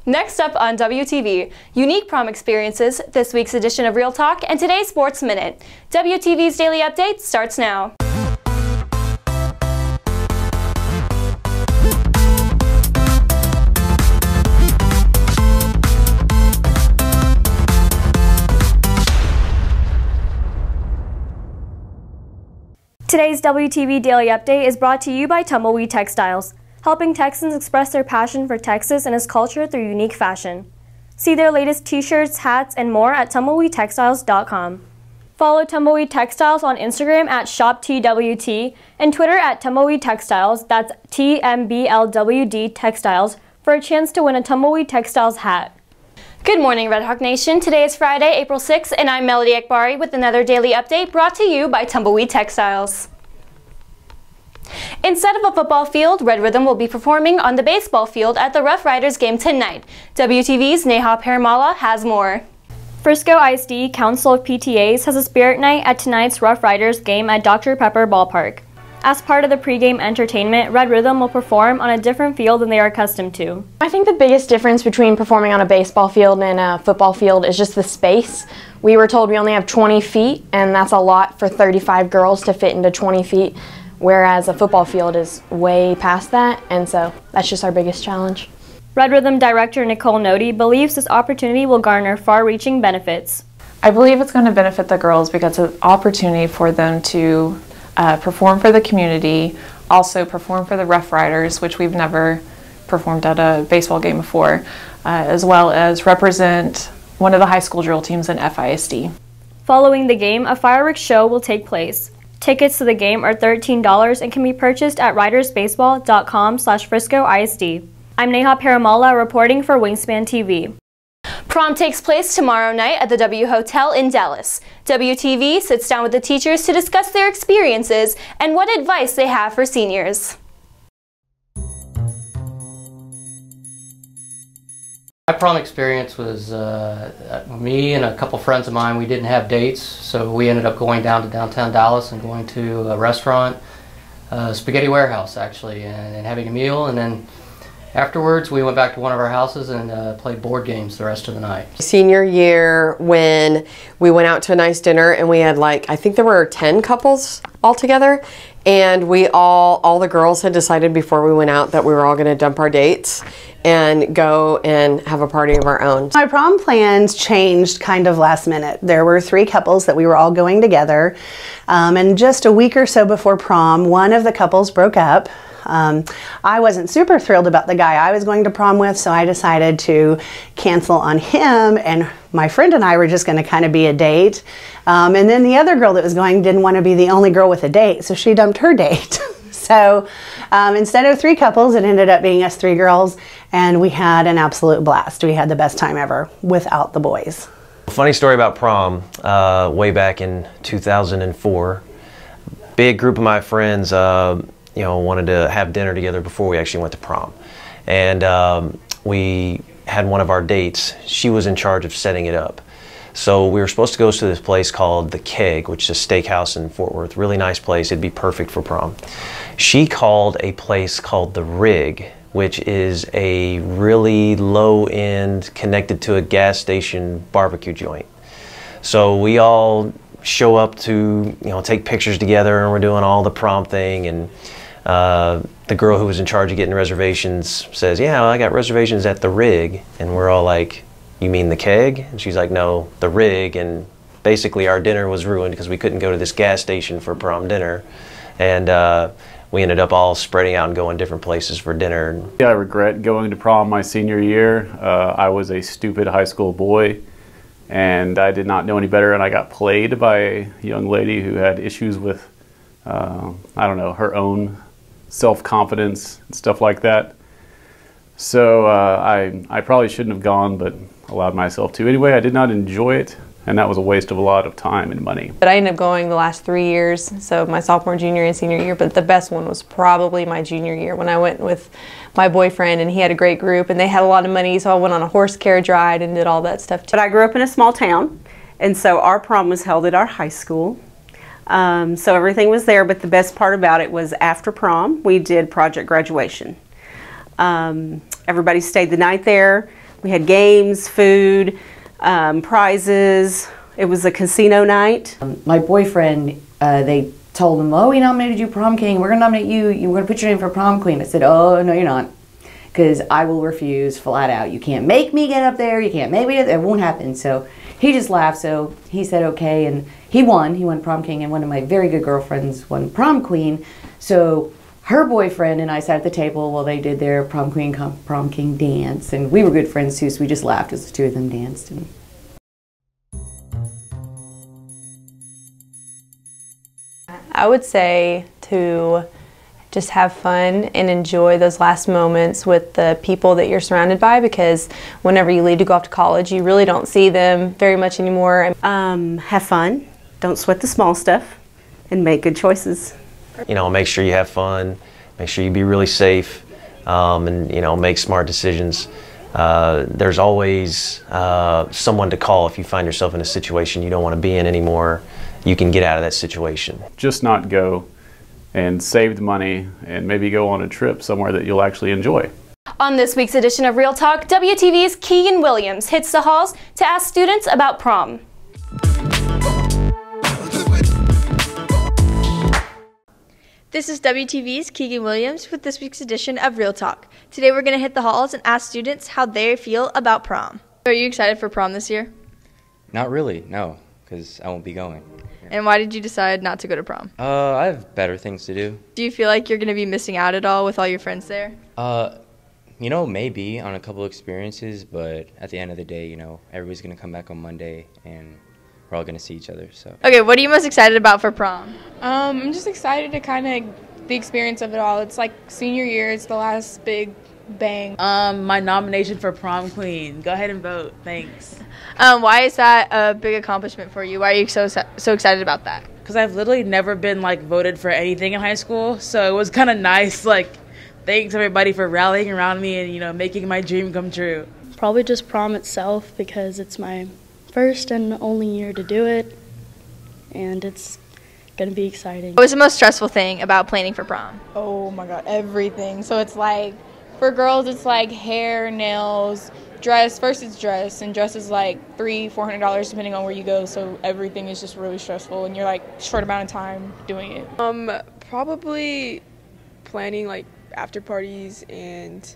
Next up on WTV, unique prom experiences, this week's edition of Real Talk, and today's Sports Minute. WTV's Daily Update starts now. Today's WTV Daily Update is brought to you by Tumbleweed Textiles, helping Texans express their passion for Texas and its culture through unique fashion. See their latest t-shirts, hats, and more at tumbleweedtextiles.com. Follow Tumbleweed Textiles on Instagram at ShopTWT and Twitter at Tumbleweed Textiles, that's TMBLWD Textiles, for a chance to win a Tumbleweed Textiles hat. Good morning, Red Hawk Nation. Today is Friday, April 6th, and I'm Melody Akbari with another daily update brought to you by Tumbleweed Textiles. Instead of a football field, Red Rhythm will be performing on the baseball field at the Rough Riders game tonight. WTV's Neha Paramala has more. Frisco ISD Council of PTAs has a spirit night at tonight's Rough Riders game at Dr. Pepper Ballpark. As part of the pregame entertainment, Red Rhythm will perform on a different field than they are accustomed to. I think the biggest difference between performing on a baseball field and a football field is just the space. We were told we only have 20 feet, and that's a lot for 35 girls to fit into 20 feet, whereas a football field is way past that, and so that's just our biggest challenge. Red Rhythm director Nicole Nodi believes this opportunity will garner far-reaching benefits. I believe it's going to benefit the girls because it's an opportunity for them to perform for the community, also perform for the Rough Riders, which we've never performed at a baseball game before, as well as represent one of the high school drill teams in FISD. Following the game, a fireworks show will take place. Tickets to the game are $13 and can be purchased at ridersbaseball.com/Frisco ISD. I'm Neha Paramala reporting for Wingspan TV. Prom takes place tomorrow night at the W Hotel in Dallas. WTV sits down with the teachers to discuss their experiences and what advice they have for seniors. My prom experience was me and a couple friends of mine. We didn't have dates, so we ended up going down to downtown Dallas and going to a restaurant, Spaghetti Warehouse actually, and having a meal, and then afterwards, we went back to one of our houses and played board games the rest of the night. Senior year, when we went out to a nice dinner and we had I think there were 10 couples all together, and all the girls had decided before we went out that we were all going to dump our dates and go and have a party of our own. My prom plans changed kind of last minute. There were 3 couples that we were all going together, and just a week or so before prom, one of the couples broke up. I wasn't super thrilled about the guy I was going to prom with, so I decided to cancel on him, and my friend and I were just going to kind of be a date. And then the other girl that was going didn't want to be the only girl with a date, so she dumped her date. So instead of 3 couples, it ended up being us 3 girls, and we had an absolute blast. We had the best time ever without the boys. Funny story about prom, way back in 2004. Big group of my friends wanted to have dinner together before we actually went to prom. And we had one of our dates. She was in charge of setting it up. So we were supposed to go to this place called The Keg, which is a steakhouse in Fort Worth. Really nice place. It'd be perfect for prom. She called a place called The Rig, which is a really low-end, connected to a gas station barbecue joint. So we all show up to take pictures together, and we're doing all the prom thing, and the girl who was in charge of getting reservations says, "Yeah, well, I got reservations at The Rig." And we're all like, "You mean The Keg?" And she's like, "No, The Rig." And basically our dinner was ruined because we couldn't go to this gas station for prom dinner, and we ended up all spreading out and going different places for dinner. I regret going to prom my senior year. I was a stupid high school boy, and I did not know any better, and I got played by a young lady who had issues with, I don't know, her own self-confidence and stuff like that. So I probably shouldn't have gone, but allowed myself to. Anyway, I did not enjoy it, and that was a waste of a lot of time and money. But I ended up going the last 3 years, so my sophomore, junior, and senior year, but the best one was probably my junior year when I went with my boyfriend, and he had a great group, and they had a lot of money, so I went on a horse carriage ride and did all that stuff too. But I grew up in a small town, and so our prom was held at our high school. So everything was there, but the best part about it was after prom, we did project graduation. Everybody stayed the night there. We had games, food, prizes. It was a casino night. My boyfriend, they told him, oh, we nominated you prom king. We're going to nominate you. We're going to put your name for prom queen. I said, oh, no, you're not. Because I will refuse flat out. You can't make me get up there. You can't make me get there. It won't happen. So he just laughed. So he said, okay. And he won. He won prom king. And one of my very good girlfriends won prom queen. So her boyfriend and I sat at the table while they did their prom queen, prom king dance. And we were good friends too. So we just laughed as the two of them danced. And I would say to just have fun and enjoy those last moments with the people that you're surrounded by, because whenever you leave to go off to college, you really don't see them very much anymore. Have fun, don't sweat the small stuff, and make good choices. You know, make sure you have fun, make sure you be really safe, and, you know, make smart decisions. There's always someone to call if you find yourself in a situation you don't want to be in anymore. You can get out of that situation. Just not go and save the money and maybe go on a trip somewhere that you'll actually enjoy. On this week's edition of Real Talk, WTV's Keegan Williams hits the halls to ask students about prom. This is WTV's Keegan Williams with this week's edition of Real Talk. Today we're going to hit the halls and ask students how they feel about prom. Are you excited for prom this year? Not really, no, because I won't be going. And why did you decide not to go to prom? I have better things to do. Do you feel like you're going to be missing out at all with all your friends there? You know, maybe on a couple experiences, but at the end of the day, you know, everybody's going to come back on Monday and we're all going to see each other, so. Okay, what are you most excited about for prom? I'm just excited to kind of the experience of it all. It's like senior year, it's the last big bang. My nomination for prom queen. Go ahead and vote. Thanks. Why is that a big accomplishment for you? Why are you so excited about that? Because I've literally never been like voted for anything in high school, so it was kind of nice. Like, thanks everybody for rallying around me and, you know, making my dream come true. Probably just prom itself, because it's my first and only year to do it, and it's gonna be exciting. What was the most stressful thing about planning for prom? Oh my god, everything. So it's like, for girls it's like hair, nails, dress. First it's dress, and dress is like $300-400 depending on where you go, so everything is just really stressful and you're like short amount of time doing it. Probably planning like after parties and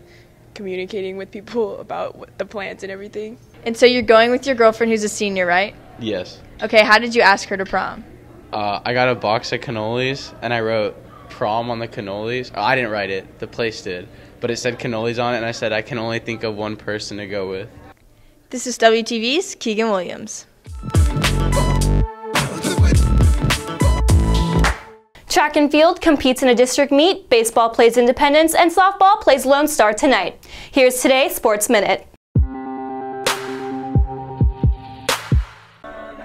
communicating with people about the plans and everything. And so you're going with your girlfriend who's a senior, right? Yes. Okay, how did you ask her to prom? I got a box of cannolis and I wrote prom on the cannolis. Oh, I didn't write it, the place did. But it said cannolis on it, and I said I can only think of one person to go with. This is WTV's Keegan Williams. Track and field competes in a district meet, baseball plays Independence, and softball plays Lone Star tonight. Here's today's Sports Minute.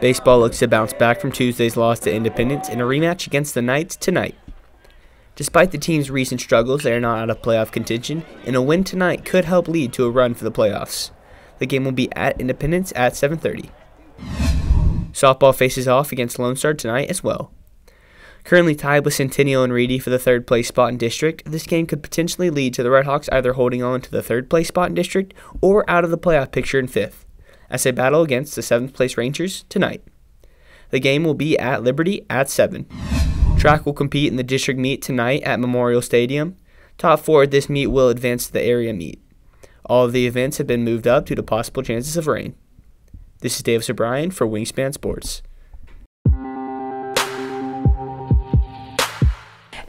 Baseball looks to bounce back from Tuesday's loss to Independence in a rematch against the Knights tonight. Despite the team's recent struggles, they are not out of playoff contention, and a win tonight could help lead to a run for the playoffs. The game will be at Independence at 7:30. Softball faces off against Lone Star tonight as well. Currently tied with Centennial and Reedy for the third place spot in district, this game could potentially lead to the Redhawks either holding on to the third place spot in district or out of the playoff picture in fifth, as they battle against the 7th place Rangers tonight. The game will be at Liberty at 7. Track will compete in the district meet tonight at Memorial Stadium. Top 4 at this meet will advance to the area meet. All of the events have been moved up due to possible chances of rain. This is Davis O'Brien for Wingspan Sports.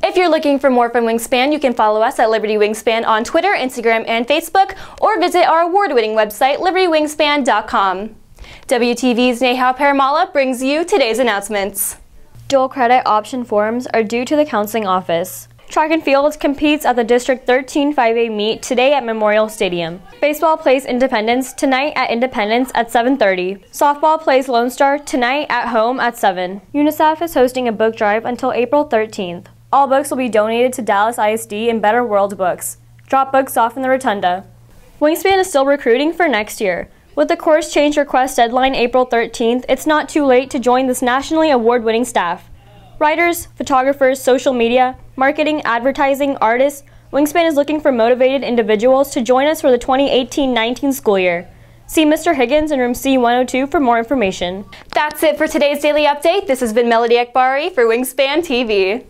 If you're looking for more from Wingspan, you can follow us at Liberty Wingspan on Twitter, Instagram, and Facebook, or visit our award-winning website, libertywingspan.com. WTV's Neha Paramala brings you today's announcements. Dual credit option forms are due to the counseling office. Track and field competes at the District 13 5A meet today at Memorial Stadium. Baseball plays Independence tonight at Independence at 7:30. Softball plays Lone Star tonight at home at 7. UNICEF is hosting a book drive until April 13th. All books will be donated to Dallas ISD and Better World Books. Drop books off in the Rotunda. Wingspan is still recruiting for next year. With the course change request deadline April 13th, it's not too late to join this nationally award-winning staff. Writers, photographers, social media, marketing, advertising, artists, Wingspan is looking for motivated individuals to join us for the 2018-19 school year. See Mr. Higgins in room C102 for more information. That's it for today's Daily Update. This has been Melody Akbari for Wingspan TV.